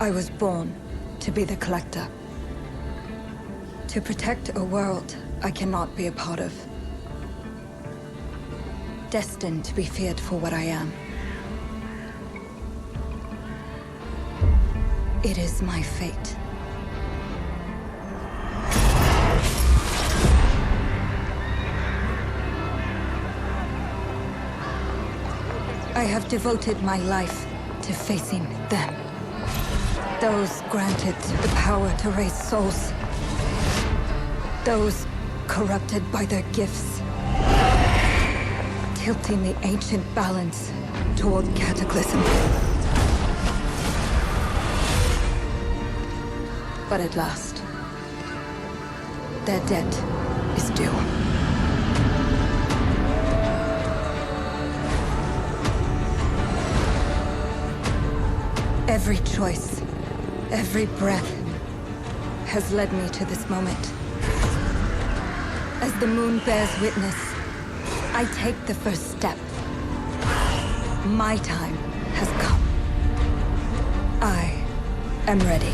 I was born to be the collector. To protect a world I cannot be a part of. Destined to be feared for what I am. It is my fate. I have devoted my life to facing them. Those granted the power to raise souls. Those corrupted by their gifts. Tilting the ancient balance toward cataclysm. But at last, their debt is due. Every choice, every breath has led me to this moment. As the moon bears witness, I take the first step. My time has come. I am ready.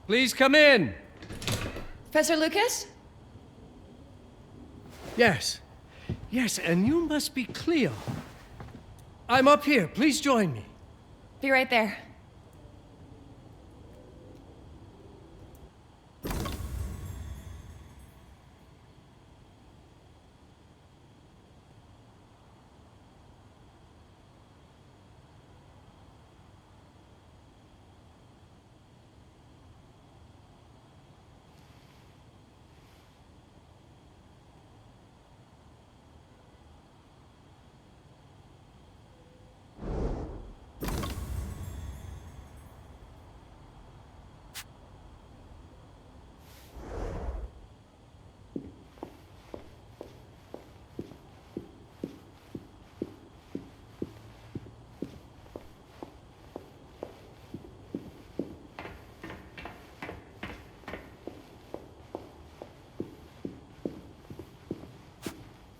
Please come in. Professor Lucas? Yes. Yes, and you must be Cleo. I'm up here. Please join me. Be right there.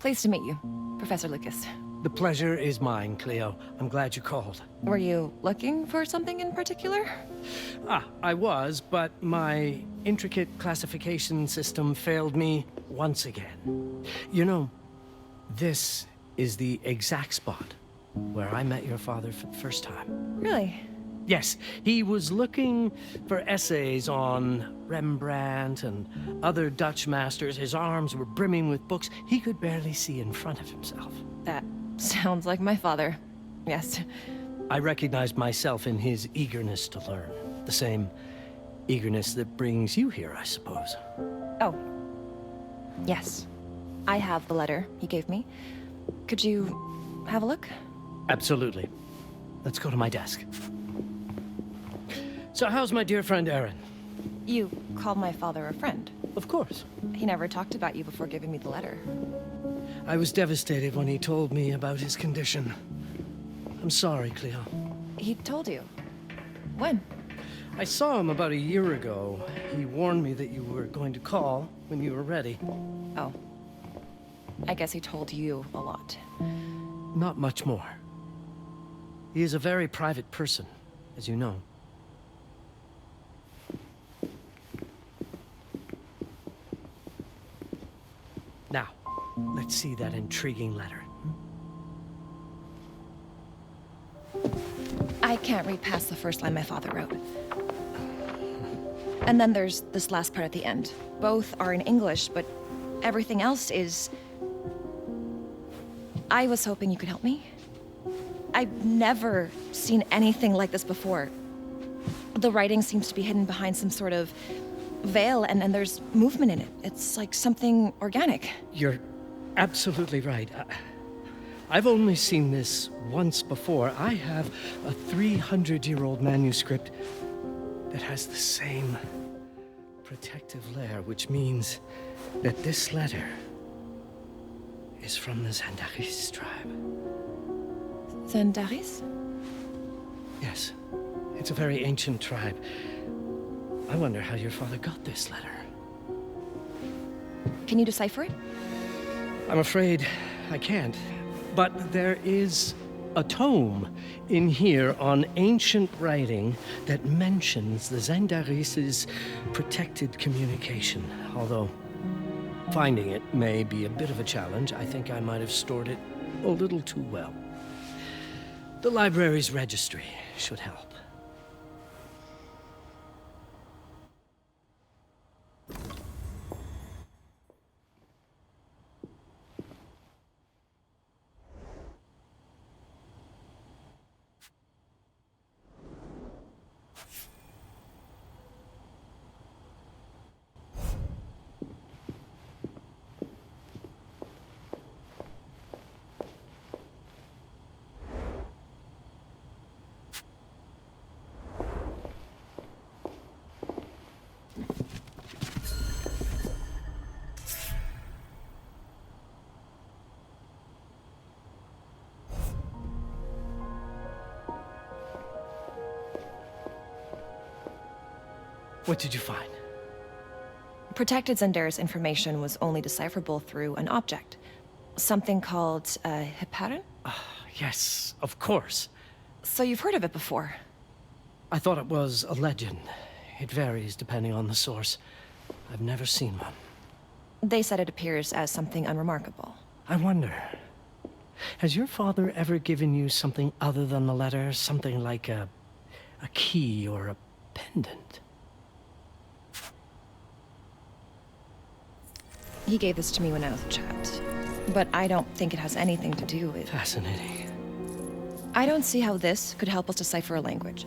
Pleased to meet you, Professor Lucas. The pleasure is mine, Cleo. I'm glad you called. Were you looking for something in particular? I was, but my intricate classification system failed me once again. You know, this is the exact spot where I met your father for the first time. Really? Yes, he was looking for essays on Rembrandt and other Dutch masters. His arms were brimming with books. He could barely see in front of himself. That sounds like my father. Yes. I recognized myself in his eagerness to learn. The same eagerness that brings you here, I suppose. Oh. Yes. I have the letter he gave me. Could you have a look? Absolutely. Let's go to my desk. So how's my dear friend Aaron? You called my father a friend. Of course. He never talked about you before giving me the letter. I was devastated when he told me about his condition. I'm sorry, Cleo. He told you? When? I saw him about a year ago. He warned me that you were going to call when you were ready. Oh. I guess he told you a lot. Not much more. He is a very private person, as you know. Now, let's see that intriguing letter. I can't read past the first line my father wrote. And then there's this last part at the end. Both are in English, but everything else is... I was hoping you could help me. I've never seen anything like this before. The writing seems to be hidden behind some sort of veil, and there's movement in it. It's like something organic. You're absolutely right. I've only seen this once before. I have a 300-year-old manuscript that has the same protective layer, which means that this letter is from the Zandaris tribe. Zandaris? Yes. It's a very ancient tribe. I wonder how your father got this letter. Can you decipher it? I'm afraid I can't. But there is a tome in here on ancient writing that mentions the Zandaris' protected communication. Although finding it may be a bit of a challenge. I think I might have stored it a little too well. The library's registry should help. What did you find? Protected Zandaris information was only decipherable through an object. Something called a heparin? Yes, of course. So you've heard of it before? I thought it was a legend. It varies depending on the source. I've never seen one. They said it appears as something unremarkable. I wonder, has your father ever given you something other than the letter? Something like a key or a pendant? He gave this to me when I was a child. But I don't think it has anything to do with... Fascinating. I don't see how this could help us decipher a language.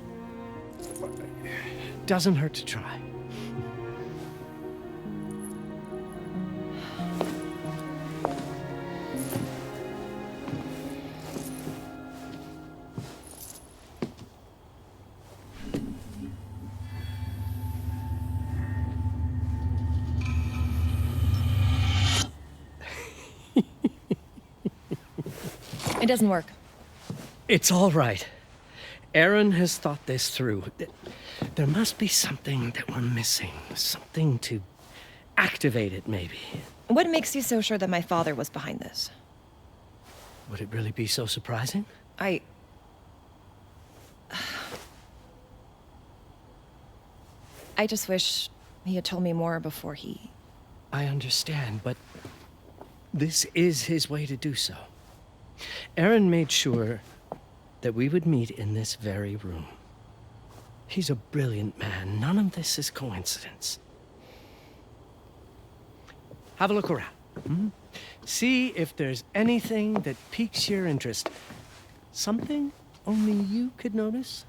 Doesn't hurt to try. It doesn't work. It's all right. Aaron has thought this through. There must be something that we're missing. Something to activate it, maybe. What makes you so sure that my father was behind this? Would it really be so surprising? I just wish he had told me more before he... I understand, but this is his way to do so. Aaron made sure that we would meet in this very room. He's a brilliant man. None of this is coincidence. Have a look around. See if there's anything that piques your interest. Something only you could notice.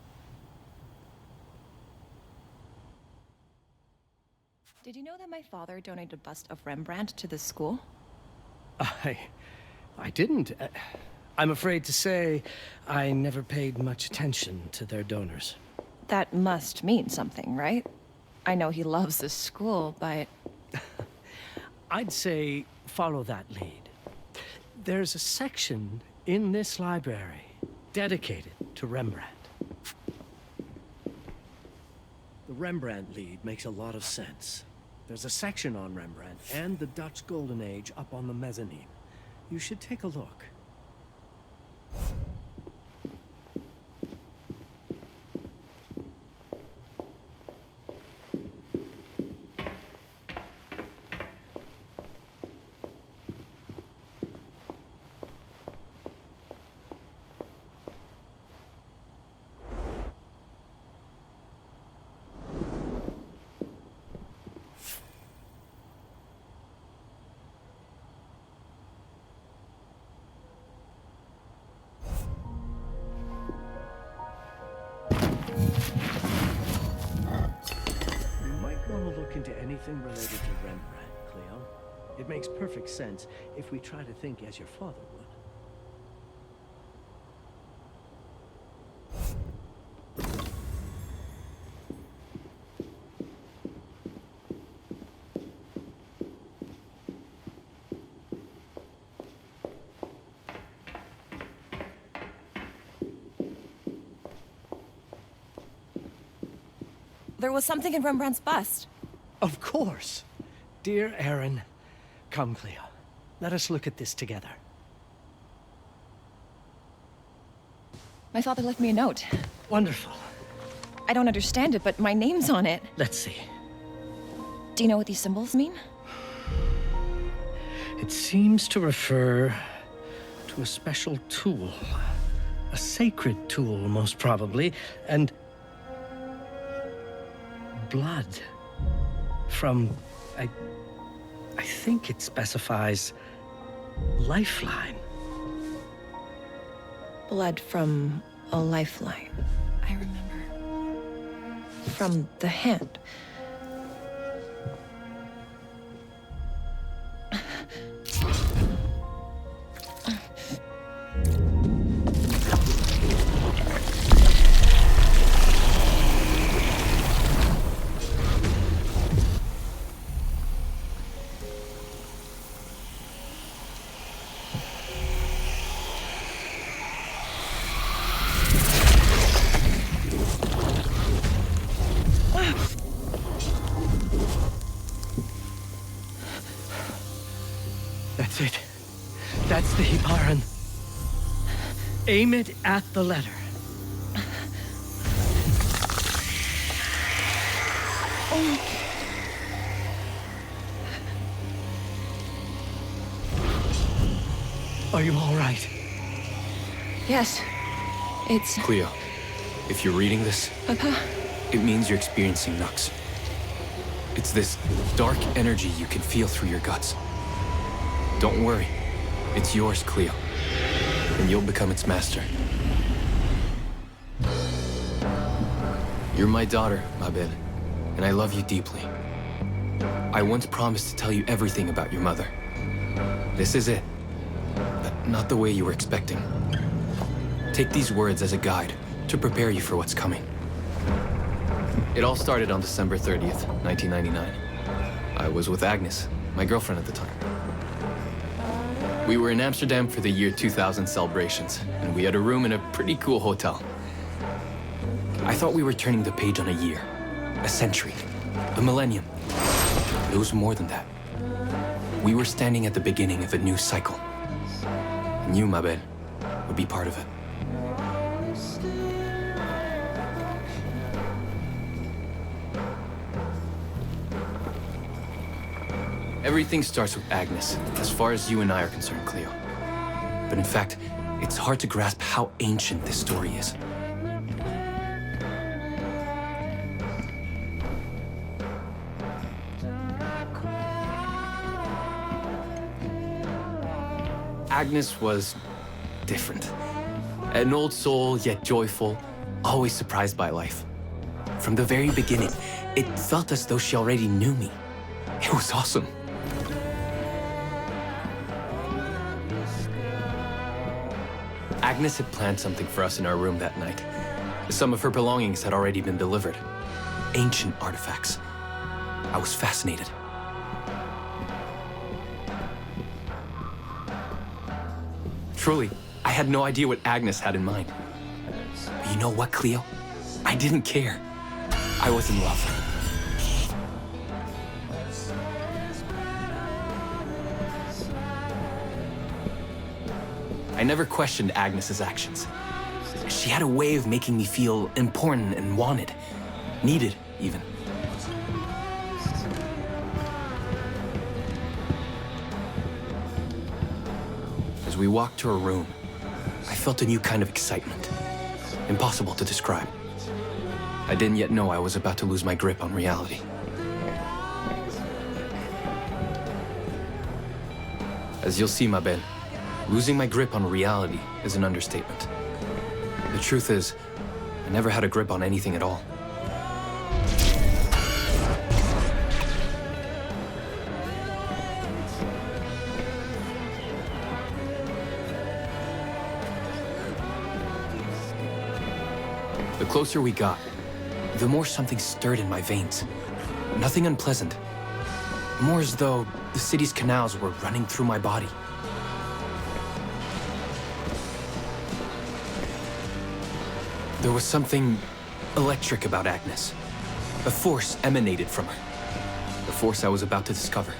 Did you know that my father donated a bust of Rembrandt to this school? I didn't. I'm afraid to say I never paid much attention to their donors. That must mean something, right? I know he loves this school, but... I'd say follow that lead. There's a section in this library dedicated to Rembrandt. The Rembrandt lead makes a lot of sense. There's a section on Rembrandt and the Dutch Golden Age up on the mezzanine. You should take a look. Into anything related to Rembrandt, Cleo. It makes perfect sense if we try to think as your father would. There was something in Rembrandt's bust. Of course. Dear Aaron, come, Cleo. Let us look at this together. My father left me a note. Wonderful. I don't understand it, but my name's on it. Let's see. Do you know what these symbols mean? It seems to refer to a special tool. A sacred tool, most probably, and blood. From, I think it specifies lifeline. Blood from a lifeline. I remember. From the hand. That's it. That's the Hibaran. Aim it at the letter. Are you all right? Yes. It's... Cleo, if you're reading this, Papa? it means you're experiencing Nux. It's this dark energy you can feel through your guts. Don't worry. It's yours, Cleo. And you'll become its master. You're my daughter, Mabel, and I love you deeply. I once promised to tell you everything about your mother. This is it, but not the way you were expecting. Take these words as a guide to prepare you for what's coming. It all started on December 30th, 1999. I was with Agnes, my girlfriend at the time. We were in Amsterdam for the year 2000 celebrations, and we had a room in a pretty cool hotel. I thought we were turning the page on a year, a century, a millennium. But it was more than that. We were standing at the beginning of a new cycle. And you, Mabel, would be part of it. Everything starts with Agnes, as far as you and I are concerned, Cleo. But in fact, it's hard to grasp how ancient this story is. Agnes was different. An old soul, yet joyful, always surprised by life. From the very beginning, it felt as though she already knew me. It was awesome. Agnes had planned something for us in our room that night. Some of her belongings had already been delivered. Ancient artifacts. I was fascinated. Truly, I had no idea what Agnes had in mind. But you know what, Cleo? I didn't care. I was in love. I never questioned Agnes's actions. She had a way of making me feel important and wanted. Needed, even. As we walked to her room, I felt a new kind of excitement. Impossible to describe. I didn't yet know I was about to lose my grip on reality. As you'll see, Mabel, losing my grip on reality is an understatement. The truth is, I never had a grip on anything at all. The closer we got, the more something stirred in my veins. Nothing unpleasant. More as though the city's canals were running through my body. There was something electric about Agnes. A force emanated from her. The force I was about to discover.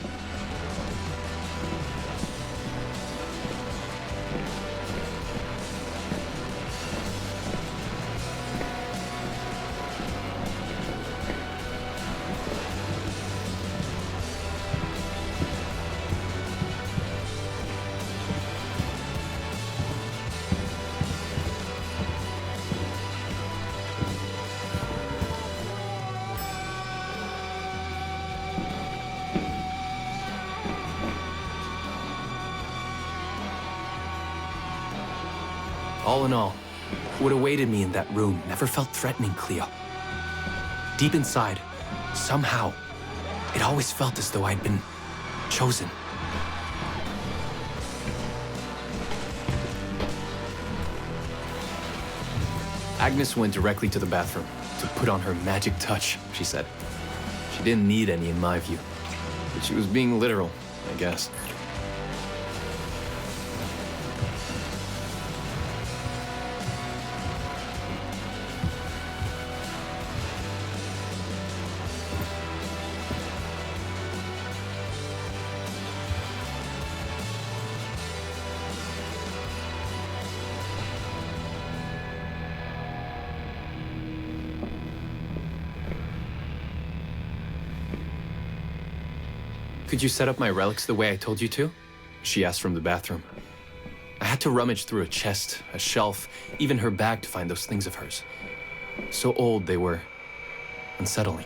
All in all, what awaited me in that room never felt threatening, Cleo. Deep inside, somehow, it always felt as though I'd been chosen. Agnes went directly to the bathroom to put on her magic touch, she said. She didn't need any in my view, but she was being literal, I guess. Could you set up my relics the way I told you to? She asked from the bathroom. I had to rummage through a chest, a shelf, even her bag to find those things of hers. So old they were unsettling.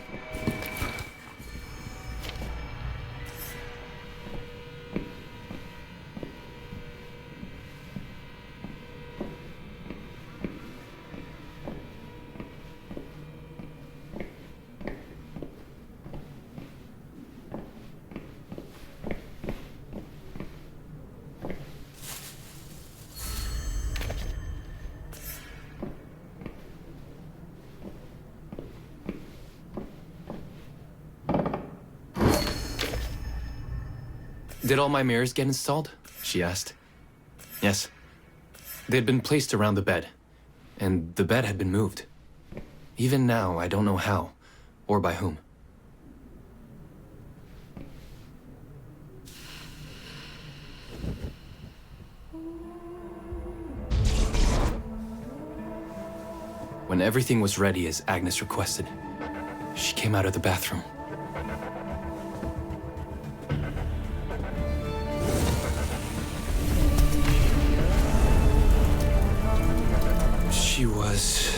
Did all my mirrors get installed? She asked. Yes. They'd been placed around the bed, and the bed had been moved. Even now, I don't know how, or by whom. When everything was ready as Agnes requested, she came out of the bathroom. She was...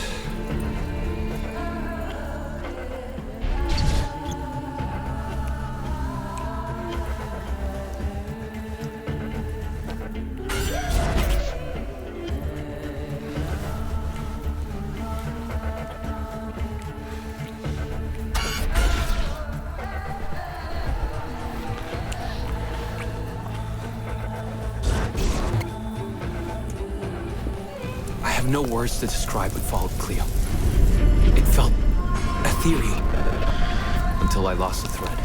I have no words to describe what followed, Cleo. It felt ethereal until I lost the thread.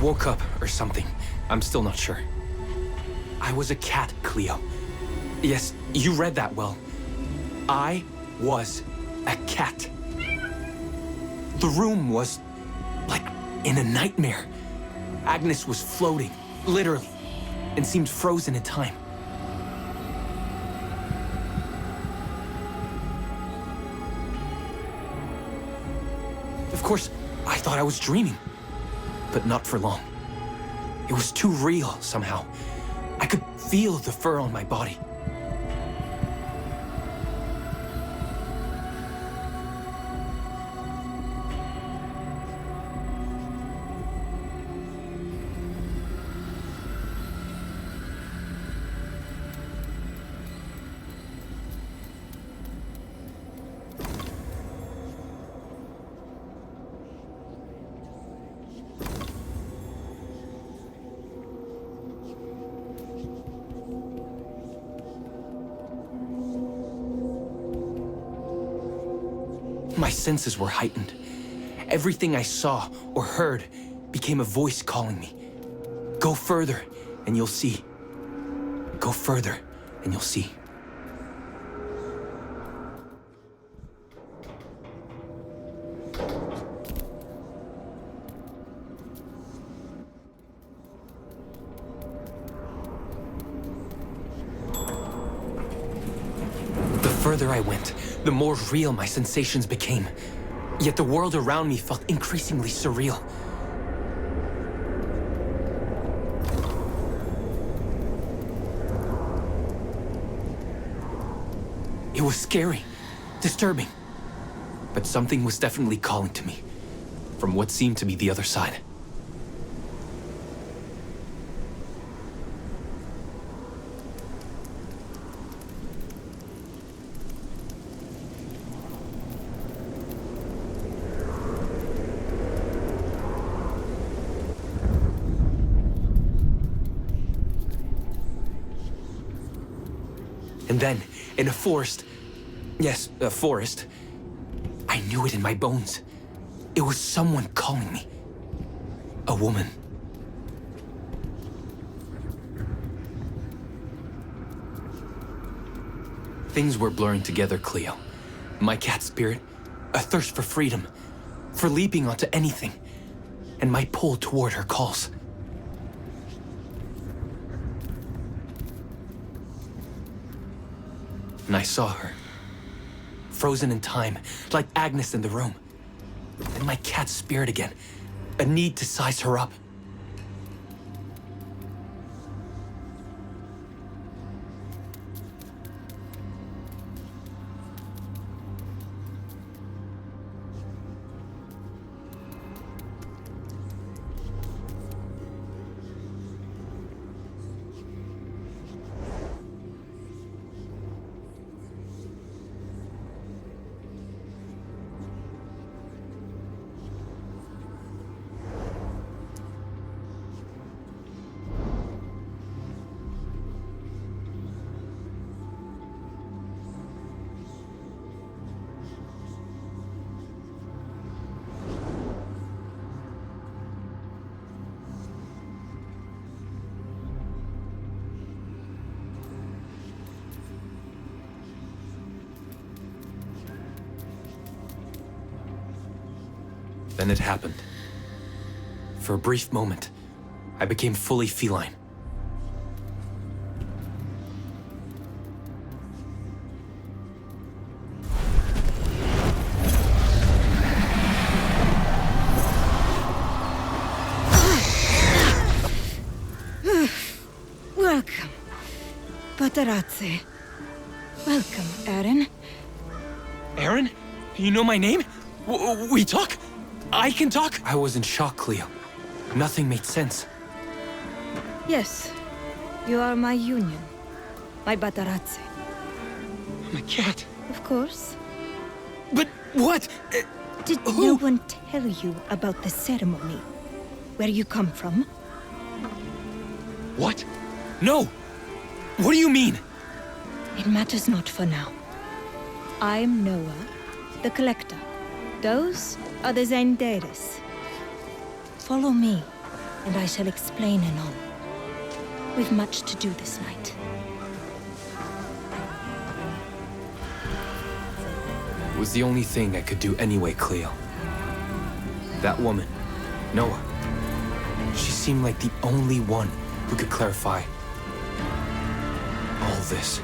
Woke up or something. I'm still not sure. I was a cat, Cleo. Yes, you read that well. I was a cat. The room was like in a nightmare. Agnes was floating, literally, and seemed frozen in time. Of course, I thought I was dreaming. But not for long. It was too real, somehow. I could feel the fur on my body. My senses were heightened. Everything I saw or heard became a voice calling me. Go further, and you'll see. Go further, and you'll see. The further I went, the more real my sensations became. Yet the world around me felt increasingly surreal. It was scary, disturbing, but something was definitely calling to me from what seemed to be the other side. And then, in a forest, yes, a forest, I knew it in my bones. It was someone calling me. A woman. Things were blurring together, Cleo. My cat spirit, a thirst for freedom, for leaping onto anything, and my pull toward her calls. And I saw her, frozen in time, like Agnes in the room. And my cat spirit again, a need to size her up. Then it happened. For a brief moment, I became fully feline. Welcome, Patarazzi. Welcome, Aaron. Aaron? You know my name? We talk? I can talk? I was in shock, Cleo. Nothing made sense. Yes, you are my union. My Patarazzi. My cat. Of course. But what? Did no one tell you about the ceremony? Where you come from? What? No! What do you mean? It matters not for now. I'm Noah, the Collector. Those are the Zendaris. Follow me, and I shall explain anon. We've much to do this night. It was the only thing I could do anyway, Cleo. That woman, Noah, she seemed like the only one who could clarify all this.